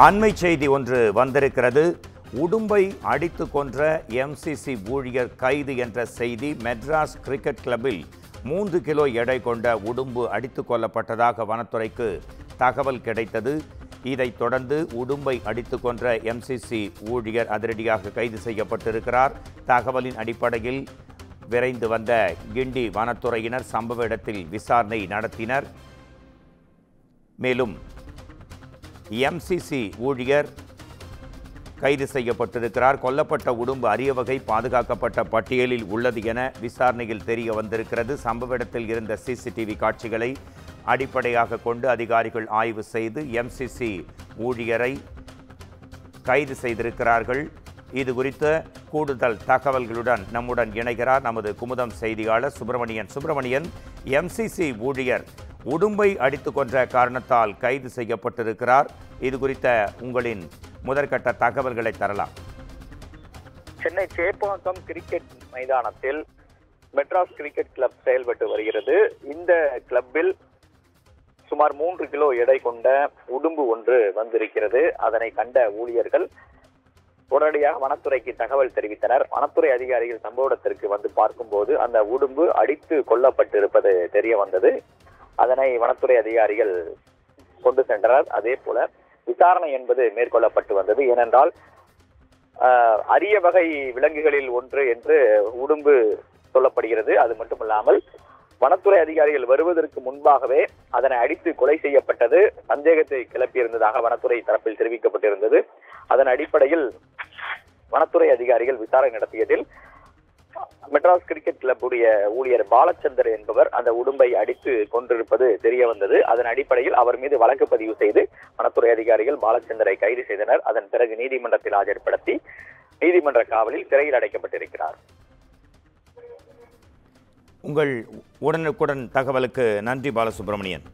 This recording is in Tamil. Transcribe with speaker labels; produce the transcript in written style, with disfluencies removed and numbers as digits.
Speaker 1: அண்மை செய்தி ஒன்று வந்திருக்கிறது. உடும்பை அடித்து கொன்ற எம்சிசி ஊழியர் கைது என்ற செய்தி. மெட்ராஸ் கிரிக்கெட் கிளப்பில் 3 கிலோ எடை கொண்ட உடும்பு அடித்து கொல்லப்பட்டதாக வனத்துறைக்கு தகவல் கிடைத்தது. இதைத் தொடர்ந்து உடும்பை அடித்து கொன்ற எம்சிசி ஊழியர் அதிரடியாக கைது செய்யப்பட்டிருக்கிறார். தகவலின் அடிப்படையில் விரைந்து வந்த கிண்டி வனத்துறையினர் சம்பவ இடத்தில் விசாரணை நடத்தினர். மேலும் எம்சிசி ஊழியர் கைது செய்யப்பட்டிருக்கிறார். கொல்லப்பட்ட உடும்பு அரிய வகை பாதுகாக்கப்பட்ட பட்டியலில் உள்ளது என விசாரணையில் தெரிய வந்திருக்கிறது. சம்பவ இடத்தில் இருந்த சிசிடிவி காட்சிகளை அடிப்படையாக கொண்டு அதிகாரிகள் ஆய்வு செய்து எம்சிசி ஊழியரை கைது செய்திருக்கிறார்கள். இது குறித்த கூடுதல் தகவல்களுடன் நம்முடன் இணைகிறார் நமது குமுதம் செய்தியாளர் சுப்பிரமணியன். எம்சிசி ஊழியர் உடும்பை அடித்து கொன்ற காரணத்தால் கைது செய்யப்பட்டிருக்கிறார். இது குறித்த உங்களின் முதற்கட்ட தகவல்களை தரலாம்.
Speaker 2: சென்னை சேப்பாக்கம் கிரிக்கெட் மைதானத்தில் மெட்ராஸ் கிரிக்கெட் கிளப் செயல்பட்டு வருகிறது. இந்த கிளப்பில் சுமார் 3 கிலோ எடை கொண்ட உடும்பு ஒன்று வந்திருக்கிறது. அதனை கண்ட ஊழியர்கள் உடனடியாக வனத்துறைக்கு தகவல் தெரிவித்தனர். வனத்துறை அதிகாரிகள் சம்பவ இடத்திற்கு வந்து பார்க்கும்போது அந்த உடும்பு அடித்து கொல்லப்பட்டிருப்பது தெரிய வந்தது. அதனை வனத்துறை அதிகாரிகள் கொண்டு சென்றனர். அதே போல விசாரணை என்பது மேற்கொள்ளப்பட்டு வந்தது. ஏனென்றால் அரிய வகை விலங்குகளில் ஒன்று என்று உடும்பு சொல்லப்படுகிறது. அது மட்டுமல்லாமல் வனத்துறை அதிகாரிகள் வருவதற்கு முன்பாகவே அதனை அடித்து கொலை செய்யப்பட்டது சந்தேகத்தை கிளப்பியிருந்ததாக வனத்துறை தரப்பில் தெரிவிக்கப்பட்டிருந்தது. அதன் அடிப்படையில் வனத்துறை அதிகாரிகள் விசாரணை நடத்தியதில் மெட்ராஸ் கிரிக்கெட் கிளப்புடைய ஊழியர் பாலச்சந்தர் என்பவர் அந்த உடும்பை அடித்து கொண்டிருப்பது தெரிய வந்தது. அதன் அடிப்படையில் அவர் மீது வழக்கு பதிவு செய்து வனத்துறை அதிகாரிகள் பாலச்சந்தரை கைது செய்தனர். அதன் பிறகு நீதிமன்றத்தில் ஆஜர்படுத்தி நீதிமன்ற காவலில் சிறையில் அடைக்கப்பட்டிருக்கிறார்.
Speaker 1: உங்கள் உடனுக்குடன் தகவலுக்கு நன்றி பாலசுப்ரமணியன்.